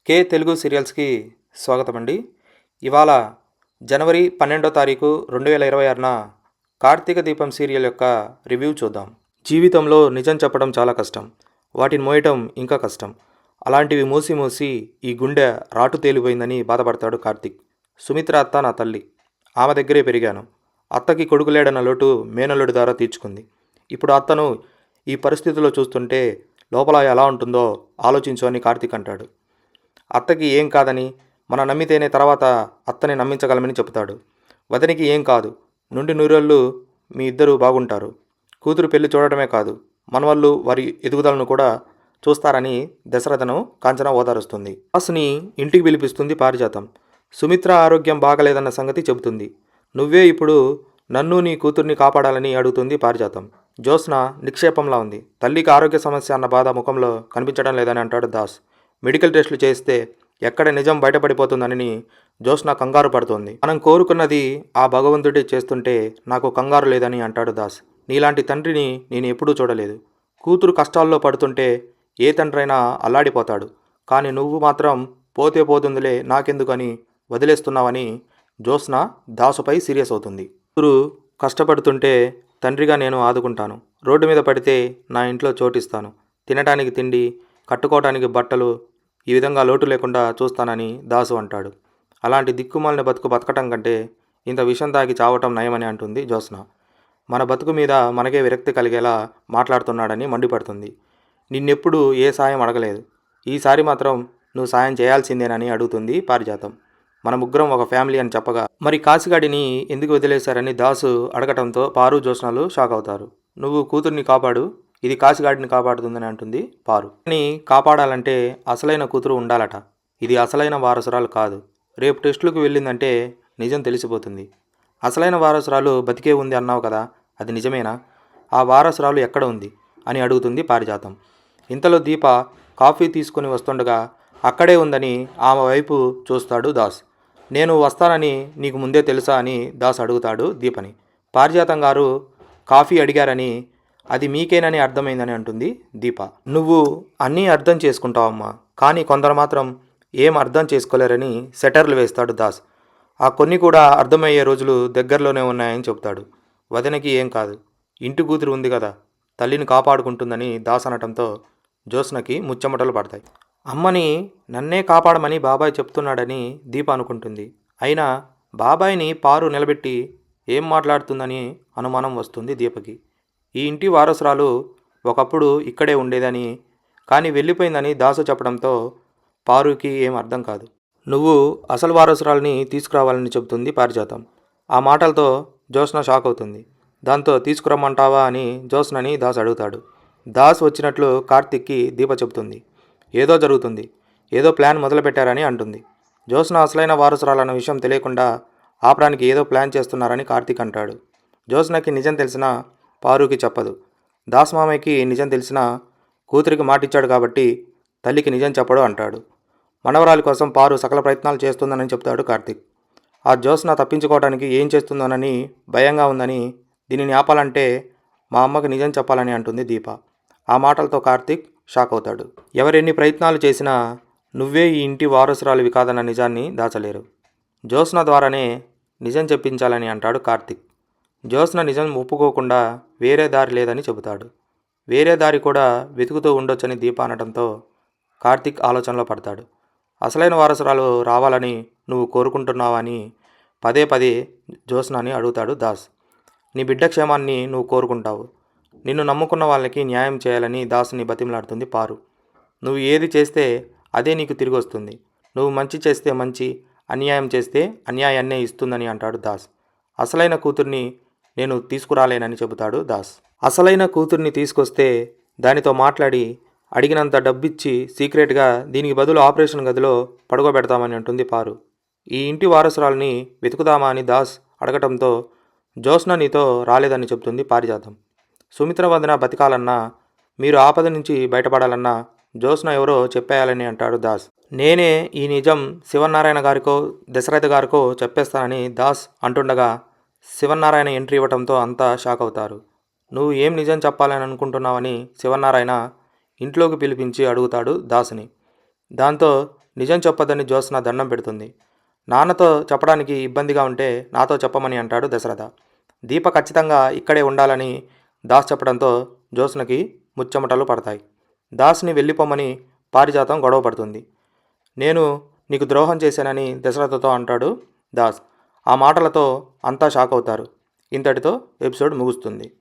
కే తెలుగు సీరియల్స్కి స్వాగతం అండి. ఇవాళ జనవరి 12వ తారీఖు 2026న కార్తీక దీపం సీరియల్ యొక్క రివ్యూ చూద్దాం. జీవితంలో నిజం చెప్పడం చాలా కష్టం, వాటిని మోయటం ఇంకా కష్టం. అలాంటివి మూసి మూసి ఈ గుండె రాటు తేలిపోయిందని బాధపడతాడు కార్తీక్. సుమిత్ర అత్త నా తల్లి, ఆమె దగ్గరే పెరిగాను. అత్తకి కొడుకు లేడన్న లోటు మేనల్లుడి ద్వారా తీర్చుకుంది. ఇప్పుడు అత్తను ఈ పరిస్థితిలో చూస్తుంటే లోపల ఎలా ఉంటుందో ఆలోచించు అని కార్తీక్ అంటాడు. అత్తకి ఏం కాదని మనం నమ్మితేనే తర్వాత అత్తని నమ్మించగలమని చెబుతాడు. వదనికి ఏం కాదు, నుండి నూరేళ్ళు మీ ఇద్దరు బాగుంటారు. కూతురు పెళ్లి చూడటమే కాదు, మనవళ్ళు వారి ఎదుగుదలను కూడా చూస్తారని దశరథను కాంచన ఓదారుస్తుంది. దాసుని ఇంటికి పిలిపిస్తుంది పారిజాతం. సుమిత్ర ఆరోగ్యం బాగలేదన్న సంగతి చెబుతుంది. నువ్వే ఇప్పుడు నన్ను నీ కూతుర్ని కాపాడాలని అడుగుతుంది పారిజాతం. జ్యోత్స్న నిక్షేపంలా ఉంది. తల్లికి ఆరోగ్య సమస్య అన్న బాధ ముఖంలో కనిపించడం లేదని అంటాడు దాస్. మెడికల్ టెస్టులు చేస్తే ఎక్కడ నిజం బయటపడిపోతుందని జ్యోత్స్న కంగారు పడుతోంది. మనం కోరుకున్నది ఆ భగవంతుడే చేస్తుంటే నాకు కంగారు లేదని అంటాడు దాస్. నీలాంటి తండ్రిని నేను ఎప్పుడూ చూడలేదు. కూతురు కష్టాల్లో పడుతుంటే ఏ తండ్రైనా అల్లాడిపోతాడు. కానీ నువ్వు మాత్రం పోతే పోతుందిలే నాకెందుకని వదిలేస్తున్నావని జ్యోత్స్న దాసుపై సీరియస్ అవుతుంది. కూతురు కష్టపడుతుంటే తండ్రిగా నేను ఆదుకుంటాను. రోడ్డు మీద పడితే నా ఇంట్లో చోటిస్తాను. తినటానికి తిండి, కట్టుకోవటానికి బట్టలు, ఈ విధంగా లోటు లేకుండా చూస్తానని దాసు అంటాడు. అలాంటి దిక్కుమాలిన బతుకు బతకటం కంటే ఇంత విషం తాగి చావటం నయమని అంటుంది జ్యోత్స్న. మన బతుకు మీద మనకే విరక్తి కలిగేలా మాట్లాడుతున్నాడని మండిపడుతుంది. నిన్నెప్పుడు ఏ సాయం అడగలేదు, ఈసారి మాత్రం నువ్వు సాయం చేయాల్సిందేనని అడుగుతుంది పారిజాతం. మన ముగ్గురం ఒక ఫ్యామిలీ అని చెప్పగా మరి కాశీగాడిని ఎందుకు వదిలేశారని దాసు అడగటంతో పారు జ్యోత్స్నలు షాక్ అవుతారు. నువ్వు కూతుర్ని కాపాడు, ఇది కాశీగాడిని కాపాడుతుందని అంటుంది పారు. కానీ కాపాడాలంటే అసలైన కూతురు ఉండాలట. ఇది అసలైన వారసురాలు కాదు. రేపు టెస్టులకు వెళ్ళిందంటే నిజం తెలిసిపోతుంది. అసలైన వారసురాలు బతికే ఉంది అన్నావు కదా, అది నిజమేనా? ఆ వారసురాలు ఎక్కడ ఉంది అని అడుగుతుంది పారిజాతం. ఇంతలో దీప కాఫీ తీసుకుని వస్తుండగా అక్కడే ఉందని ఆమె వైపు చూస్తాడు దాస్. నేను వస్తానని నీకు ముందే తెలుసా అని దాస్ అడుగుతాడు దీపని. పారిజాతం గారు కాఫీ అడిగారని అది మీకేనని అర్థమైందని అంటుంది దీప. నువ్వు అన్నీ అర్థం చేసుకుంటావమ్మా, కానీ కొందరు మాత్రం ఏం అర్థం చేసుకోలేరని సెటర్లు వేస్తాడు దాస్. ఆ కొన్ని కూడా అర్థమయ్యే రోజులు దగ్గరలోనే ఉన్నాయని చెబుతాడు. వదనకి ఏం కాదు, ఇంటి కూతురు ఉంది కదా, తల్లిని కాపాడుకుంటుందని దాస్ అనటంతో జ్యోత్స్నకి ముచ్చెమటలు పడతాయి. అమ్మని నన్నే కాపాడమని బాబాయ్ చెప్తున్నాడని దీప అనుకుంటుంది. అయినా బాబాయ్ని పారు నిలబెట్టి ఏం మాట్లాడుతుందని అనుమానం వస్తుంది దీపకి. ఈ ఇంటి వారసురాలు ఒకప్పుడు ఇక్కడే ఉండేదని, కానీ వెళ్ళిపోయిందని దాసు చెప్పడంతో పారుకి ఏం అర్థం కాదు. నువ్వు అసలు వారసురాలని తీసుకురావాలని చెబుతుంది పారిజాతం. ఆ మాటలతో జ్యోత్స్న షాక్ అవుతుంది. దాంతో తీసుకురమ్మంటావా అని జ్యోత్స్నని దాస్ అడుగుతాడు. దాస్ వచ్చినట్లు కార్తిక్కి దీప చెబుతుంది. ఏదో జరుగుతుంది, ఏదో ప్లాన్ మొదలుపెట్టారని అంటుంది. జ్యోత్స్న అసలైన వారసురాలన్న విషయం తెలియకుండా ఆపడానికి ఏదో ప్లాన్ చేస్తున్నారని కార్తిక్ అంటాడు. జ్యోత్స్నకి నిజం తెలిసినా పారుకి చెప్పదు. దాస్ మామయ్యకి నిజం తెలిసినా కూతురికి మాటిచ్చాడు కాబట్టి తల్లికి నిజం చెప్పడు అంటాడు. మనవరాలి కోసం పారు సకల ప్రయత్నాలు చేస్తుందని చెప్తాడు కార్తిక్. ఆ జ్యోత్స్న తప్పించుకోవడానికి ఏం చేస్తుందోనని భయంగా ఉందని, దీనిని ఆపాలంటే మా అమ్మకి నిజం చెప్పాలని అంటుంది దీప. ఆ మాటలతో కార్తిక్ షాక్ అవుతాడు. ఎవరెన్ని ప్రయత్నాలు చేసినా నువ్వే ఈ ఇంటి వారసురాలివి కాదన్న నిజాన్ని దాచలేరు. జ్యోత్స్న ద్వారానే నిజం చెప్పించాలని అంటాడు కార్తిక్. జ్యోత్స్న నిజం ఒప్పుకోకుండా వేరే దారి లేదని చెబుతాడు. వేరే దారి కూడా వెతుకుతూ ఉండొచ్చని దీప అనడంతో కార్తిక్ ఆలోచనలో పడతాడు. అసలైన వారసురాలు రావాలని నువ్వు కోరుకుంటున్నావని పదే పదే జ్యోత్స్నని అడుగుతాడు దాస్. నీ బిడ్డ క్షేమాన్ని నువ్వు కోరుకుంటావు, నిన్ను నమ్ముకున్న వాళ్ళకి న్యాయం చేయాలని దాసుని బతిమలాడుతుంది పారు. నువ్వు ఏది చేస్తే అదే నీకు తిరిగి వస్తుంది. నువ్వు మంచి చేస్తే మంచి, అన్యాయం చేస్తే అన్యాయాన్నే ఇస్తుందని అంటాడు దాస్. అసలైన కూతుర్ని నేను తీసుకురాలేనని చెబుతాడు దాస్. అసలైన కూతుర్ని తీసుకొస్తే దానితో మాట్లాడి అడిగినంత డబ్బిచ్చి సీక్రెట్గా దీనికి బదులు ఆపరేషన్ గదిలో పడుకోబెడతామని అంటుంది పారు. ఈ ఇంటి వారసురాల్ని వెతుకుదామా అని దాస్ అడగటంతో జ్యోత్స్న నీతో రాలేదని చెబుతుంది పారిజాతం. సుమిత్ర వదన బతికాలన్నా, మీరు ఆపద నుంచి బయటపడాలన్నా జ్యోత్స్న ఎవరో చెప్పేయాలని అంటాడు దాస్. నేనే ఈ నిజం శివనారాయణ గారికో దశరథ గారికో చెప్పేస్తానని దాస్ అంటుండగా శివనారాయణ ఎంట్రీ ఇవ్వడంతో అంతా షాక్ అవుతారు. నువ్వు ఏం నిజం చెప్పాలని అనుకుంటున్నావని శివనారాయణ ఇంట్లోకి పిలిపించి అడుగుతాడు దాసుని. దాంతో నిజం చెప్పొద్దని జ్యోత్స్న దండం పెడుతుంది. నాన్నతో చెప్పడానికి ఇబ్బందిగా ఉంటే నాతో చెప్పమని అంటాడు దశరథ. దీప ఖచ్చితంగా ఇక్కడే ఉండాలని దాస్ చెప్పడంతో జ్యోత్స్నకి ముచ్చెమటలు పడతాయి. దాస్ని వెళ్ళిపోమని పారిజాతం గొడవ పడుతుంది. నేను నీకు ద్రోహం చేశానని దశరథతో అంటాడు దాస్. ఆ మాటలతో అంతా షాక్ అవుతారు. ఇంతటితో ఎపిసోడ్ ముగుస్తుంది.